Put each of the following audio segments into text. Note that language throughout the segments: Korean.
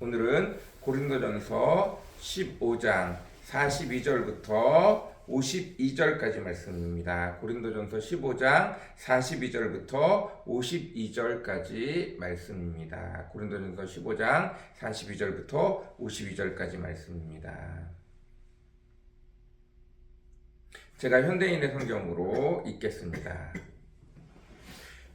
오늘은 고린도전서 15장 42절부터 52절까지 말씀입니다. 고린도전서 15장 42절부터 52절까지 말씀입니다. 고린도전서 15장 42절부터 52절까지 말씀입니다. 제가 현대인의 성경으로 읽겠습니다.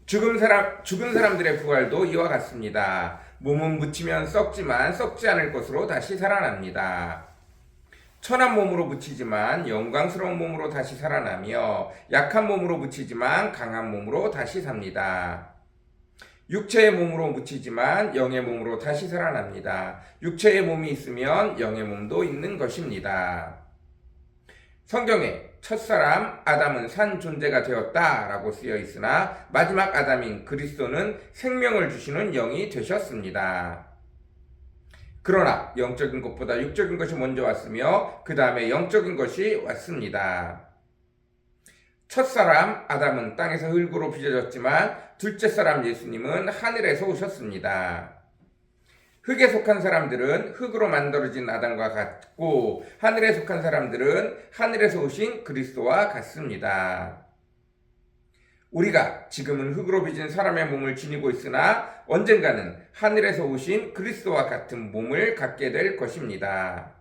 죽은 사람들의 부활도 이와 같습니다. 몸은 묻히면 썩지만 썩지 않을 것으로 다시 살아납니다. 천한 몸으로 묻히지만 영광스러운 몸으로 다시 살아나며 약한 몸으로 묻히지만 강한 몸으로 다시 삽니다. 육체의 몸으로 묻히지만 영의 몸으로 다시 살아납니다. 육체의 몸이 있으면 영의 몸도 있는 것입니다. 성경에 첫사람 아담은 산 존재가 되었다라고 쓰여 있으나 마지막 아담인 그리스도는 생명을 주시는 영이 되셨습니다. 그러나 영적인 것보다 육적인 것이 먼저 왔으며 그 다음에 영적인 것이 왔습니다. 첫사람 아담은 땅에서 흙으로 빚어졌지만 둘째 사람 예수님은 하늘에서 오셨습니다. 흙에 속한 사람들은 흙으로 만들어진 아담과 같고 하늘에 속한 사람들은 하늘에서 오신 그리스도와 같습니다. 우리가 지금은 흙으로 빚은 사람의 몸을 지니고 있으나 언젠가는 하늘에서 오신 그리스도와 같은 몸을 갖게 될 것입니다.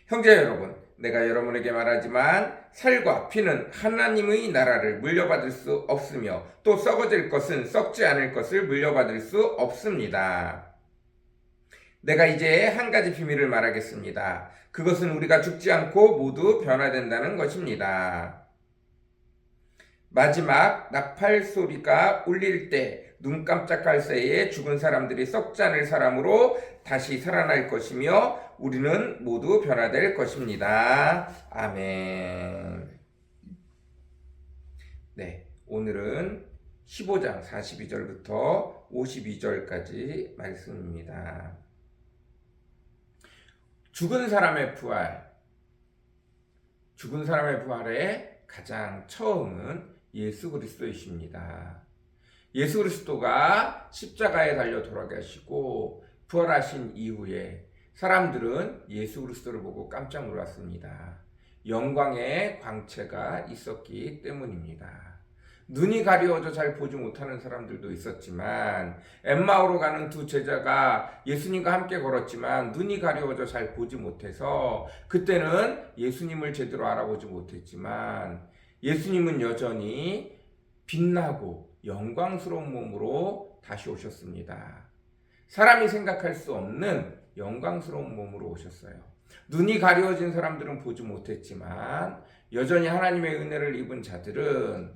형제 여러분, 내가 여러분에게 말하지만 살과 피는 하나님의 나라를 물려받을 수 없으며 또 썩어질 것은 썩지 않을 것을 물려받을 수 없습니다. 내가 이제 한 가지 비밀을 말하겠습니다. 그것은 우리가 죽지 않고 모두 변화된다는 것입니다. 마지막 나팔 소리가 울릴 때 눈 깜짝할 새에 죽은 사람들이 썩지 않을 사람으로 다시 살아날 것이며 우리는 모두 변화될 것입니다. 아멘. 네, 오늘은 15장 42절부터 52절까지 말씀입니다. 죽은 사람의 부활의 가장 처음은 예수 그리스도이십니다. 예수 그리스도가 십자가에 달려 돌아가시고 부활하신 이후에 사람들은 예수 그리스도를 보고 깜짝 놀랐습니다. 영광의 광채가 있었기 때문입니다. 눈이 가려워져 잘 보지 못하는 사람들도 있었지만 엠마오로 가는 두 제자가 예수님과 함께 걸었지만 눈이 가려워져 잘 보지 못해서 그때는 예수님을 제대로 알아보지 못했지만 예수님은 여전히 빛나고 영광스러운 몸으로 다시 오셨습니다. 사람이 생각할 수 없는 영광스러운 몸으로 오셨어요. 눈이 가려워진 사람들은 보지 못했지만 여전히 하나님의 은혜를 입은 자들은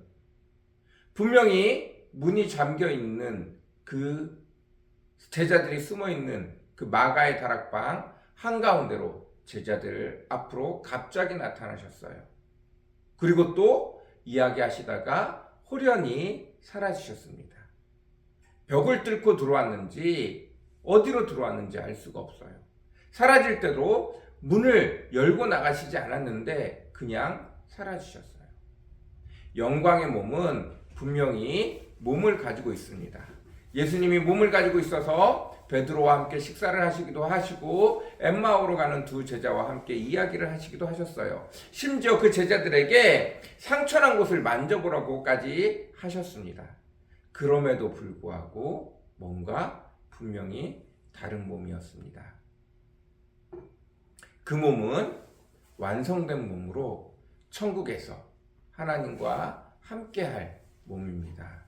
분명히 문이 잠겨 있는 그 제자들이 숨어 있는 그 마가의 다락방 한가운데로 제자들 앞으로 갑자기 나타나셨어요. 그리고 또 이야기하시다가 호련히 사라지셨습니다. 벽을 뚫고 들어왔는지 어디로 들어왔는지 알 수가 없어요. 사라질 때도 문을 열고 나가시지 않았는데 그냥 사라지셨어요. 영광의 몸은 분명히 몸을 가지고 있습니다. 예수님이 몸을 가지고 있어서 베드로와 함께 식사를 하시기도 하시고 엠마오로 가는 두 제자와 함께 이야기를 하시기도 하셨어요. 심지어 그 제자들에게 상처난 곳을 만져보라고까지 하셨습니다. 그럼에도 불구하고 뭔가 분명히 다른 몸이었습니다. 그 몸은 완성된 몸으로 천국에서 하나님과 함께할 몸입니다.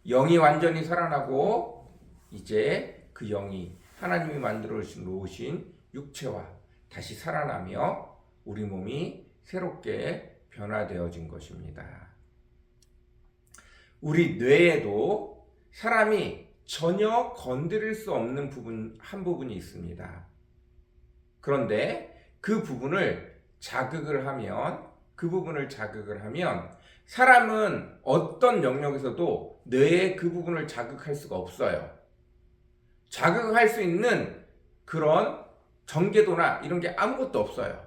영이 완전히 살아나고 이제 그 영이 하나님이 만들어 놓으신 육체와 다시 살아나며 우리 몸이 새롭게 변화되어진 것입니다. 우리 뇌에도 사람이 전혀 건드릴 수 없는 한 부분이 있습니다. 그런데 그 부분을 자극을 하면 사람은 어떤 영역에서도 뇌의 그 부분을 자극할 수가 없어요. 자극할 수 있는 그런 전개도나 이런 게 아무것도 없어요.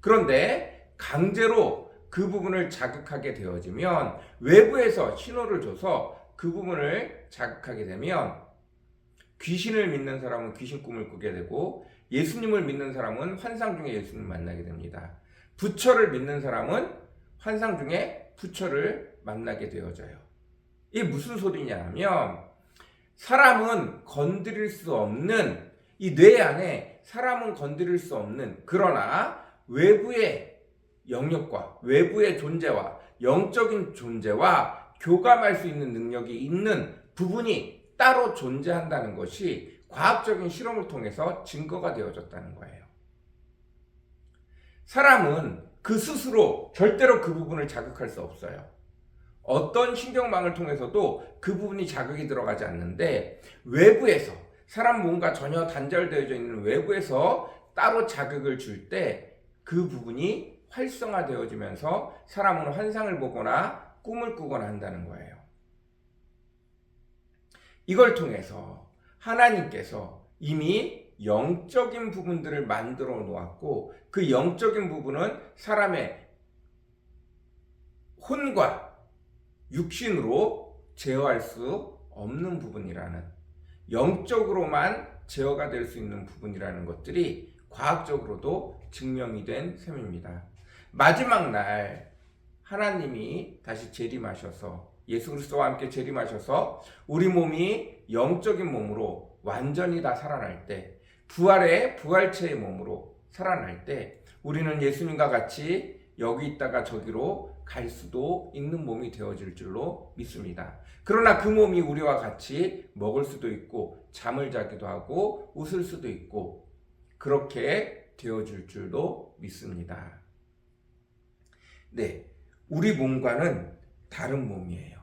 그런데 강제로 그 부분을 자극하게 되어지면 외부에서 신호를 줘서 그 부분을 자극하게 되면 귀신을 믿는 사람은 귀신 꿈을 꾸게 되고 예수님을 믿는 사람은 환상 중에 예수님을 만나게 됩니다. 부처를 믿는 사람은 환상 중에 부처를 만나게 되어져요. 이게 무슨 소리냐 하면 사람은 건드릴 수 없는 이 뇌 안에 사람은 건드릴 수 없는 그러나 외부의 영역과 외부의 존재와 영적인 존재와 교감할 수 있는 능력이 있는 부분이 따로 존재한다는 것이 과학적인 실험을 통해서 증거가 되어졌다는 거예요. 사람은 그 스스로 절대로 그 부분을 자극할 수 없어요. 어떤 신경망을 통해서도 그 부분이 자극이 들어가지 않는데 외부에서 사람 몸과 전혀 단절되어져 있는 외부에서 따로 자극을 줄 때 그 부분이 활성화되어지면서 사람은 환상을 보거나 꿈을 꾸거나 한다는 거예요. 이걸 통해서 하나님께서 이미 영적인 부분들을 만들어 놓았고 그 영적인 부분은 사람의 혼과 육신으로 제어할 수 없는 부분이라는 영적으로만 제어가 될 수 있는 부분이라는 것들이 과학적으로도 증명이 된 셈입니다. 마지막 날 하나님이 다시 재림하셔서 예수 그리스도와 함께 재림하셔서 우리 몸이 영적인 몸으로 완전히 다 살아날 때 부활의 부활체의 몸으로 살아날 때 우리는 예수님과 같이 여기 있다가 저기로 갈 수도 있는 몸이 되어질 줄로 믿습니다. 그러나 그 몸이 우리와 같이 먹을 수도 있고 잠을 자기도 하고 웃을 수도 있고 그렇게 되어질 줄도 믿습니다. 네, 우리 몸과는 다른 몸이에요.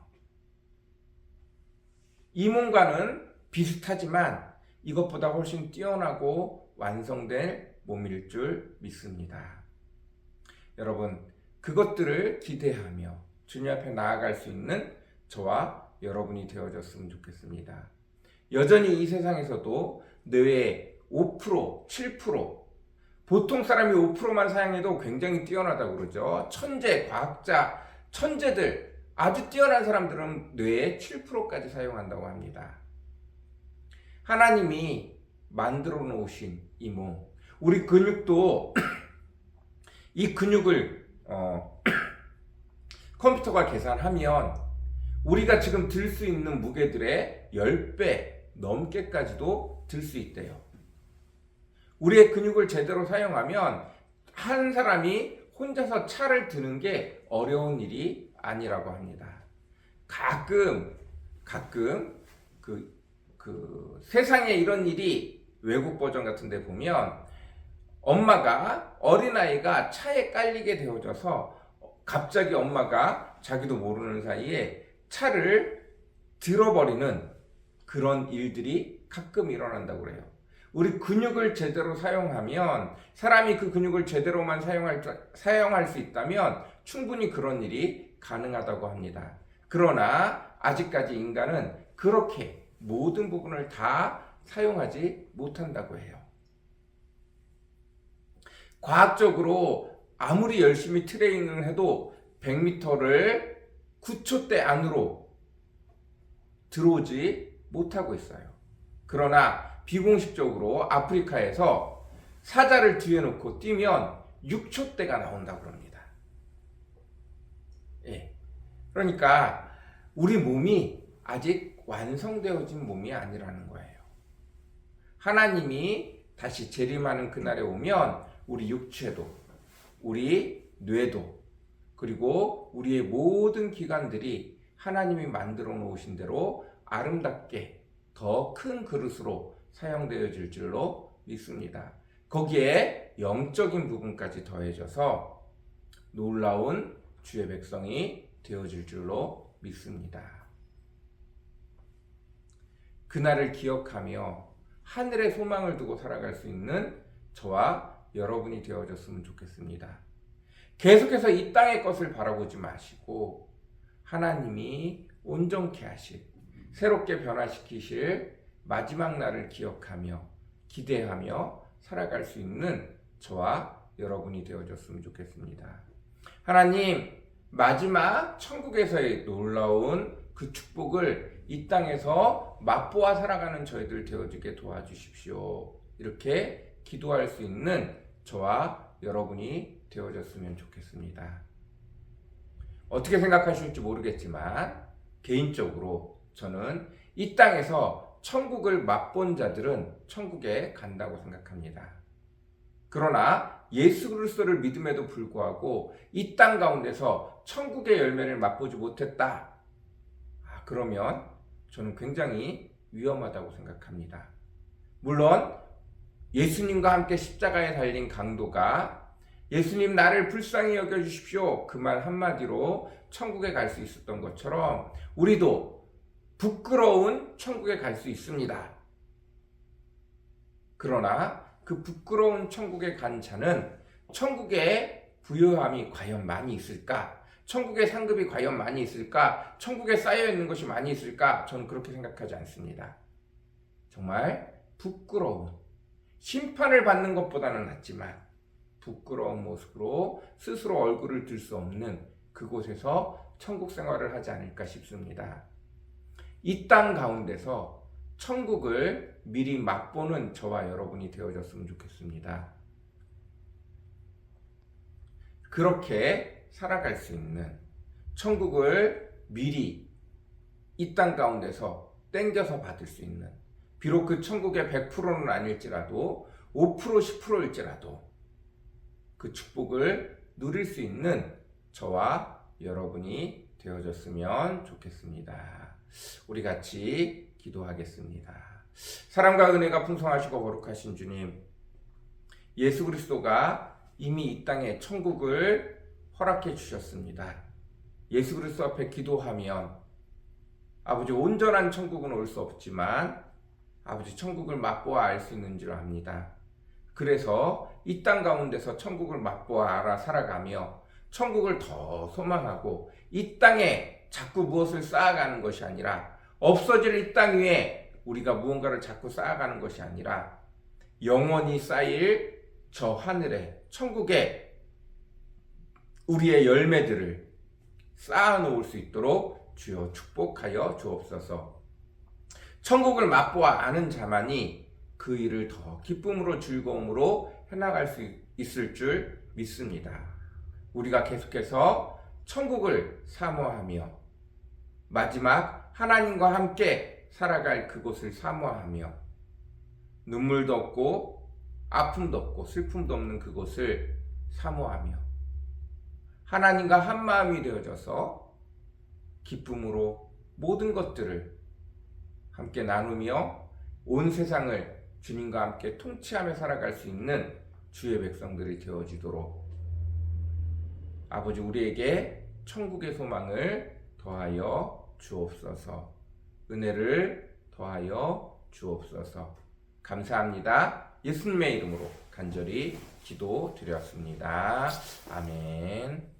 이 몸과는 비슷하지만 이것보다 훨씬 뛰어나고 완성된 몸일 줄 믿습니다. 여러분, 그것들을 기대하며 주님 앞에 나아갈 수 있는 저와 여러분이 되어졌으면 좋겠습니다. 여전히 이 세상에서도 뇌의 5%, 7%, 보통 사람이 5%만 사용해도 굉장히 뛰어나다고 그러죠. 천재, 과학자, 천재들, 아주 뛰어난 사람들은 뇌의 7%까지 사용한다고 합니다. 하나님이 만들어 놓으신 이 몸, 우리 근육도 이 근육을 컴퓨터가 계산하면 우리가 지금 들 수 있는 무게들의 10배 넘게까지도 들 수 있대요. 우리의 근육을 제대로 사용하면 한 사람이 혼자서 차를 드는 게 어려운 일이 아니라고 합니다. 가끔 그 세상에 이런 일이 외국 버전 같은 데 보면 엄마가 어린아이가 차에 깔리게 되어져서 갑자기 엄마가 자기도 모르는 사이에 차를 들어버리는 그런 일들이 가끔 일어난다고 그래요. 우리 근육을 제대로 사용하면 사람이 그 근육을 제대로만 사용할 수 있다면 충분히 그런 일이 가능하다고 합니다. 그러나 아직까지 인간은 그렇게 모든 부분을 다 사용하지 못한다고 해요. 과학적으로 아무리 열심히 트레이닝을 해도 100m를 9초대 안으로 들어오지 못하고 있어요. 그러나 비공식적으로 아프리카에서 사자를 뒤에 놓고 뛰면 6초대가 나온다고 합니다. 예. 그러니까 우리 몸이 아직 완성되어진 몸이 아니라는 거예요. 하나님이 다시 재림하는 그날에 오면 우리 육체도, 우리 뇌도, 그리고 우리의 모든 기관들이 하나님이 만들어 놓으신 대로 아름답게 더 큰 그릇으로 사용되어질 줄로 믿습니다. 거기에 영적인 부분까지 더해져서 놀라운 주의 백성이 되어질 줄로 믿습니다. 그날을 기억하며 하늘의 소망을 두고 살아갈 수 있는 저와 여러분이 되어졌으면 좋겠습니다. 계속해서 이 땅의 것을 바라보지 마시고 하나님이 온전케 하실, 새롭게 변화시키실 마지막 날을 기억하며 기대하며 살아갈 수 있는 저와 여러분이 되어졌으면 좋겠습니다. 하나님, 마지막 천국에서의 놀라운 그 축복을 이 땅에서 맛보아 살아가는 저희들 되어지게 도와주십시오. 이렇게 기도할 수 있는 저와 여러분이 되어졌으면 좋겠습니다. 어떻게 생각하실지 모르겠지만 개인적으로 저는 이 땅에서 천국을 맛본 자들은 천국에 간다고 생각합니다. 그러나 예수 그리스도를 믿음에도 불구하고 이 땅 가운데서 천국의 열매를 맛보지 못했다. 그러면 저는 굉장히 위험하다고 생각합니다. 물론 예수님과 함께 십자가에 달린 강도가 예수님 나를 불쌍히 여겨주십시오. 그 말 한마디로 천국에 갈 수 있었던 것처럼 우리도 부끄러운 천국에 갈 수 있습니다. 그러나 그 부끄러운 천국에 간 자는 천국의 부요함이 과연 많이 있을까? 천국의 상급이 과연 많이 있을까? 천국에 쌓여있는 것이 많이 있을까? 저는 그렇게 생각하지 않습니다. 정말 부끄러운, 심판을 받는 것보다는 낫지만 부끄러운 모습으로 스스로 얼굴을 들 수 없는 그곳에서 천국 생활을 하지 않을까 싶습니다. 이 땅 가운데서 천국을 미리 맛보는 저와 여러분이 되어졌으면 좋겠습니다. 그렇게 살아갈 수 있는, 천국을 미리 이 땅 가운데서 땡겨서 받을 수 있는, 비록 그 천국의 100%는 아닐지라도 5% 10%일지라도 그 축복을 누릴 수 있는 저와 여러분이 되어졌으면 좋겠습니다. 우리 같이 기도하겠습니다. 사랑과 은혜가 풍성하시고 거룩하신 주님, 예수 그리스도가 이미 이 땅에 천국을 허락해 주셨습니다. 예수 그리스도 앞에 기도하면 아버지 온전한 천국은 올 수 없지만 아버지 천국을 맛보아 알 수 있는 줄 압니다. 그래서 이 땅 가운데서 천국을 맛보아 알아 살아가며 천국을 더 소망하고 이 땅에 자꾸 무엇을 쌓아가는 것이 아니라 없어질 이 땅 위에 우리가 무언가를 자꾸 쌓아가는 것이 아니라 영원히 쌓일 저 하늘에 천국에 우리의 열매들을 쌓아놓을 수 있도록 주여 축복하여 주옵소서. 천국을 맛보아 아는 자만이 그 일을 더 기쁨으로 즐거움으로 해나갈 수 있을 줄 믿습니다. 우리가 계속해서 천국을 사모하며 마지막 하나님과 함께 살아갈 그곳을 사모하며 눈물도 없고 아픔도 없고 슬픔도 없는 그곳을 사모하며 하나님과 한마음이 되어져서 기쁨으로 모든 것들을 함께 나누며 온 세상을 주님과 함께 통치하며 살아갈 수 있는 주의 백성들이 되어지도록 아버지 우리에게 천국의 소망을 더하여 주옵소서. 은혜를 더하여 주옵소서. 감사합니다. 예수님의 이름으로 간절히 기도드렸습니다. 아멘.